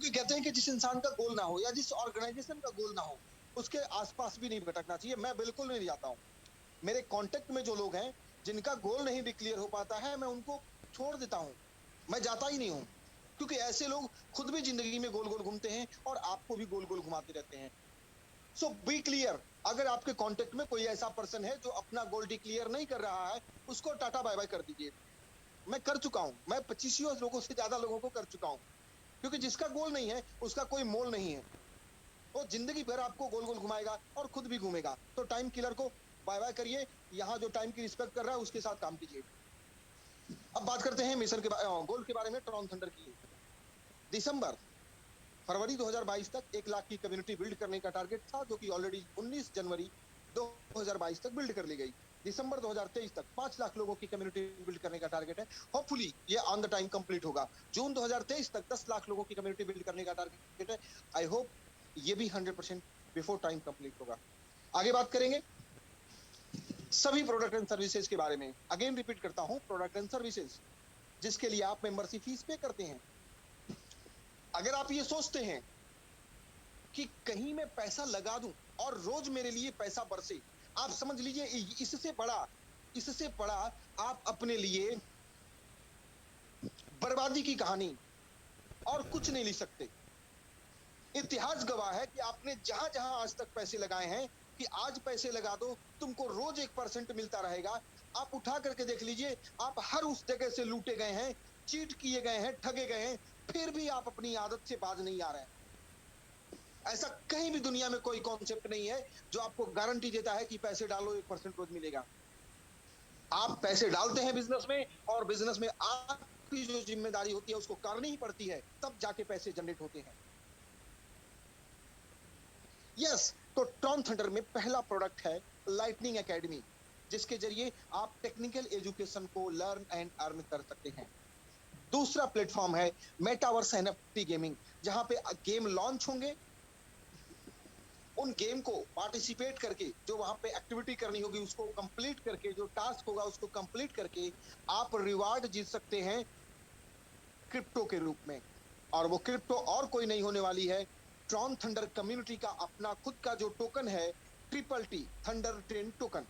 क्योंकि कहते हैं कि जिस इंसान का गोल ना हो या जिस ऑर्गेनाइजेशन का गोल ना हो, उसके आसपास भी नहीं भटकना चाहिए। मैं बिल्कुल नहीं जाता हूँ। मेरे कांटेक्ट में जो लोग हैं, जिनका गोल नहीं डिक्लेयर हो पाता है, मैं उनको छोड़ देता हूँ। मैं जाता ही नहीं हूँ, क्योंकि ऐसे लोग खुद भी जिंदगी में गोल-गोल घूमते हैं और आपको भी गोल-गोल घुमाते रहते हैं। सो बी क्लियर, अगर आपके कांटेक्ट में कोई ऐसा पर्सन है जो अपना गोल डिक्लेयर नहीं कर रहा है, उसको टाटा बाय-बाय कर दीजिए। मैं कर चुका हूँ। मैं 25 लोगों से ज्यादा लोगों को कर चुका हूँ। क्योंकि जिसका गोल नहीं है, उसका कोई मोल नहीं है। वो जिंदगी भर आपको गोल-गोल घुमाएगा और खुद भी घूमेगा। तो टाइम किलर को बाय-बाय करिए। यहाँ जो टाइम की रिस्पेक्ट कर रहा है, उसके साथ काम कीजिए। अब बात करते हैं मिशन के गोल के बारे में, ट्रॉन थंडर की। दिसंबर फरवरी 2022 तक 1 लाख की कम्युनिटी बिल्ड करने का टारगेट था, जो कि ऑलरेडी 19 जनवरी 2022 तक बिल्ड कर ली गई। दिसंबर 2023 तक 5 लाख लोगों की कम्युनिटी बिल्ड करने का टारगेट है। होपफुली ये ऑन द टाइम कंप्लीट होगा। जून 2023 तक 10 लाख लोगों की कम्युनिटी बिल्ड करने का टारगेट है। आई होप ये भी 100% बिफोर टाइम कंप्लीट होगा। आगे बात करेंगे सभी प्रोडक्ट एंड सर्विसेज के बारे में। अगेन रिपीट करता हूं, प्रोडक्ट एंड सर्विसेज जिसके लिए आप मेंबरशिप फीस पे करते हैं। अगर आप ये सोचते हैं कि कहीं मैं पैसा लगा दूं और रोज मेरे लिए पैसा बरसे, आप समझ लीजिए इससे बड़ा आप अपने लिए बर्बादी की कहानी और कुछ नहीं लिख सकते। इतिहास गवाह है कि आपने जहां जहां आज तक पैसे लगाए हैं, कि आज पैसे लगा दो, तुमको रोज 1% मिलता रहेगा। आप उठा करके देख लीजिए, आप हर उस जगह से लूटे गए हैं, चीट किए गए हैं, ठगे गए हैं, फिर भी आप अपनी आदत से बाज नहीं आ रहे हैं। ऐसा कहीं भी दुनिया में कोई कॉन्सेप्ट नहीं है जो आपको गारंटी देता है कि पैसे डालो 1% रोज मिलेगा। आप पैसे डालते हैं बिजनेस में, और बिजनेस में आपकी जो जिम्मेदारी होती है उसको करनी ही पड़ती है, तब जाके पैसे जनरेट होते हैं। यस, तो ट्रॉन थंडर में पहला प्रोडक्ट है लाइटनिंग एकेडमी, जिसके जरिए आप टेक्निकल एजुकेशन को लर्न एंड अर्न कर सकते हैं। दूसरा प्लेटफॉर्म है मेटावर्स एनएफटी गेमिंग, जहां पे गेम लॉन्च होंगे, उन गेम को पार्टिसिपेट करके जो वहां पे एक्टिविटी करनी होगी उसको कंप्लीट करके, जो टास्क होगा उसको कंप्लीट करके आप रिवार्ड जीत सकते हैं क्रिप्टो के रूप में। और वो क्रिप्टो और कोई नहीं होने वाली है, ट्रॉन थंडर कम्युनिटी का अपना खुद का जो टोकन है, triple T thunder train token,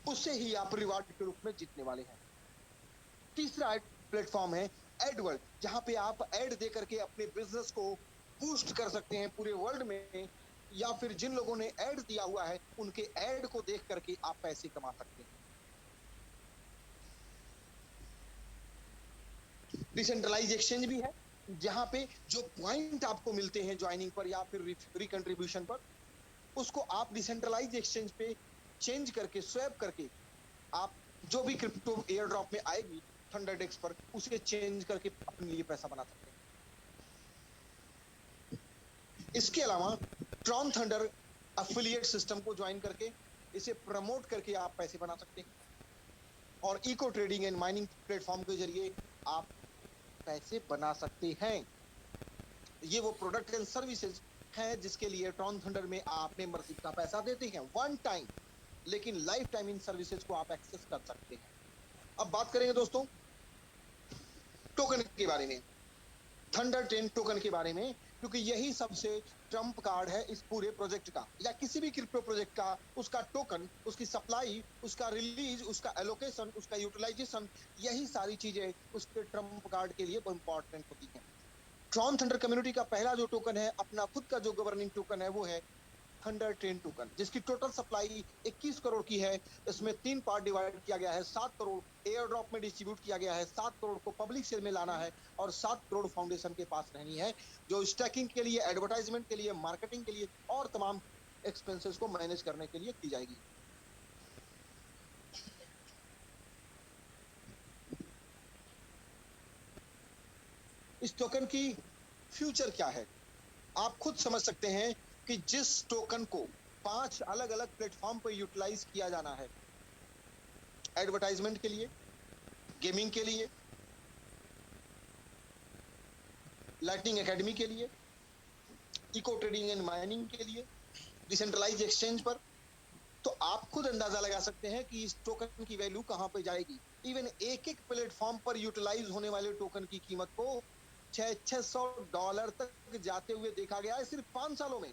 उससे ही आप रिवार्ड के रूप में जीतने वाले हैं। तीसरा प्लेटफॉर्म है एडवर्ड, जहां पे आप एड दे करके अपने बिजनेस को बूस्ट कर सकते हैं पूरे वर्ल्ड में, या फिर जिन लोगों ने एड दिया हुआ है उनके एड को देख करके आप पैसे कमा सकते हैं। डिसेंट्रलाइज एक्सचेंज भी है, जहां पे जो पॉइंट आपको मिलते हैं ज्वाइनिंग पर या फिर रिकंट्रीब्यूशन पर, उसको आप डिसेंट्रलाइज एक्सचेंज पे चेंज करके, स्वैप करके, आप जो भी क्रिप्टो एयर ड्रॉप में आएगी थंडरडेक्स पर, उसे चेंज करके अपने लिए पैसा बना सकते हैं। इसके अलावा ट्रॉन थंडर एफिलिएट सिस्टम को ज्वाइन करके, इसे प्रमोट करके आप पैसे बना सकते हैं। और eco trading and mining platform के जरिए आप पैसे बना सकते हैं। ये वो प्रोडक्ट एंड सर्विसेज हैं जिसके लिए ट्रॉन थंडर में आप मेंबरशिप का पैसा देते हैं वन टाइम, लेकिन लाइफ टाइम इन सर्विसेज को आप एक्सेस कर सकते हैं। अब बात करेंगे दोस्तों टोकन के बारे में, थंडर ट्रेन टोकन के बारे में, क्योंकि यही सबसे ट्रम्प कार्ड है इस पूरे प्रोजेक्ट का, या किसी भी क्रिप्टो प्रोजेक्ट का। उसका टोकन, उसकी सप्लाई, उसका रिलीज, उसका एलोकेशन, उसका यूटिलाइजेशन, यही सारी चीजें उसके ट्रम्प कार्ड के लिए बहुत इंपॉर्टेंट होती हैं। ट्रॉन थंडर कम्युनिटी का पहला जो टोकन है, अपना खुद का जो गवर्निंग टोकन है, वो है थंडर ट्रेन टोकन, जिसकी टोटल सप्लाई 21 करोड़ की है। इसमें 3 पार्ट डिवाइड किया गया है। 7 करोड़ एयर ड्रॉप में डिस्ट्रीब्यूट किया गया है, 7 करोड़ को पब्लिक सेल में लाना है, और 7 करोड़ फाउंडेशन के पास रहनी है, जो स्टैकिंग के लिए, एडवर्टाइजमेंट के लिए, मार्केटिंग के लिए और तमाम एक्सपेंसेस को मैनेज करने के लिए की जाएगी। इस टोकन की फ्यूचर क्या है, आप खुद समझ सकते हैं कि जिस टोकन को 5 अलग अलग प्लेटफॉर्म पर यूटिलाइज किया जाना है, एडवर्टाइजमेंट के लिए, गेमिंग के लिए, लाइटनिंग एकेडमी के लिए, इको ट्रेडिंग एंड माइनिंग के लिए, डिसेंट्रलाइज एक्सचेंज पर, तो आप खुद अंदाजा लगा सकते हैं कि इस टोकन की वैल्यू कहां पे जाएगी। इवन एक एक प्लेटफॉर्म पर यूटिलाइज होने वाले टोकन की कीमत को $600 तक जाते हुए देखा गया है सिर्फ 5 सालों में।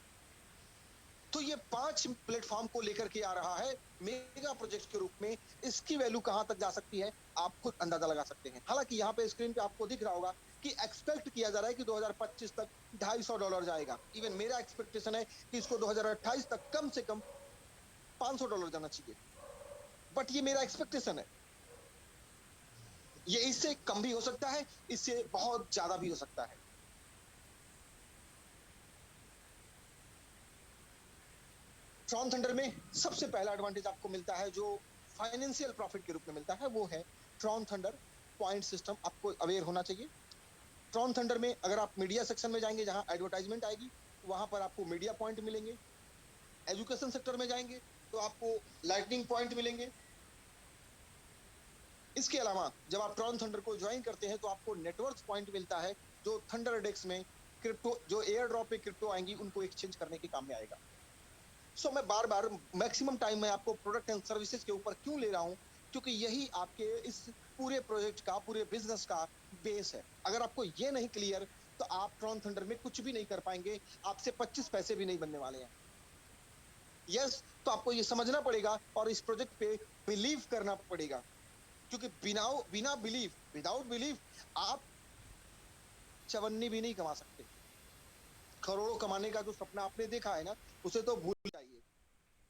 तो ये 5 प्लेटफॉर्म को लेकर के आ रहा है मेगा प्रोजेक्ट के रूप में। इसकी वैल्यू कहां तक जा सकती है आप खुद अंदाजा लगा सकते हैं। हालांकि यहाँ पे स्क्रीन पे आपको दिख रहा होगा कि एक्सपेक्ट किया जा रहा है कि 2025 तक $250 जाएगा। इवन मेरा एक्सपेक्टेशन है कि इसको 2028 तक कम से कम $500 जाना चाहिए, बट ये मेरा एक्सपेक्टेशन है। ये इससे कम भी हो सकता है, इससे बहुत ज्यादा भी हो सकता है। ट्रॉन थंडर में सबसे पहला एडवांटेज आपको मिलता है जो फाइनेंशियल प्रॉफिट के रूप में मिलता है, वो है ट्रॉन थंडर पॉइंट सिस्टम। आपको अवेयर होना चाहिए। ट्रॉन थंडर में अगर आप मीडिया सेक्शन में जाएंगे जहां एडवर्टाइजमेंट आएगी, वहां पर आपको मीडिया पॉइंट मिलेंगे। एजुकेशन सेक्टर में जाएंगे तो आपको लाइटनिंग पॉइंट मिलेंगे। इसके अलावा जब आप ट्रॉन थंडर को ज्वाइन करते हैं तो आपको नेटवर्क पॉइंट मिलता है जो थंडर डेक्स में क्रिप्टो, जो एयर ड्रॉप पे क्रिप्टो आएंगी उनको एक्सचेंज करने के काम में आएगा। सो मैं बार बार मैक्सिमम टाइम में आपको प्रोडक्ट एंड सर्विसेज के ऊपर क्यों ले रहा हूं, क्योंकि यही आपके इस पूरे प्रोजेक्ट का, पूरे बिजनेस का बेस है। अगर आपको ये नहीं क्लियर तो आप ट्रॉन थंडर में कुछ भी नहीं कर पाएंगे, आपसे 25 पैसे भी नहीं बनने वाले हैं। यस, तो आपको ये समझना पड़ेगा और इस प्रोजेक्ट पे बिलीव करना पड़ेगा, क्योंकि बिना बिलीव, विदाउट बिलीव आप चवन्नी भी नहीं कमा सकते। करोड़ों कमाने का जो सपना आपने देखा है ना, उसे तो भूल जाइए।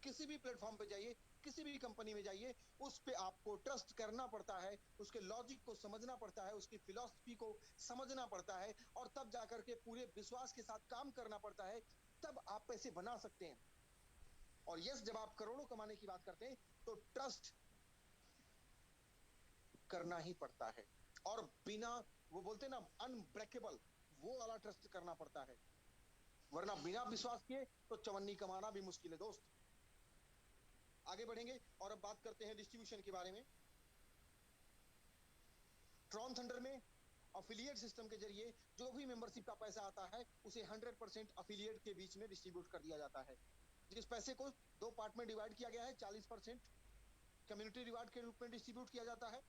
किसी भी प्लेटफॉर्म पे जाइए, किसी भी कंपनी में जाइए, उस पे आपको ट्रस्ट करना पड़ता है, उसके लॉजिक को समझना पड़ता है, उसकी फिलॉसफी को समझना पड़ता है, और तब जाकर के पूरे विश्वास के साथ काम करना पड़ता है, तब आप पैसे बना सकते हैं। और यस, जब आप करोड़ों कमाने की बात करते हैं तो ट्रस्ट करना ही पड़ता है, और बिना, वो बोलते हैं ना, अनब्रेकेबल, वो वाला ट्रस्ट करना पड़ता है, वरना बिना विश्वास किए तो चवन्नी कमाना भी मुश्किल है दोस्त। आगे बढ़ेंगे और अब बात करते हैं डिस्ट्रीब्यूशन के बारे में। ट्रॉन थंडर में अफिलिएट सिस्टम के जरिए जो भी मेंबरशिप का पैसा आता है उसे 100% अफिलिएट के बीच में डिस्ट्रीब्यूट कर दिया जाता है। जिस पैसे को दो पार्ट में डिवाइड किया गया है, 40% कम्युनिटी रिवार्ड के रूप में डिस्ट्रीब्यूट किया जाता है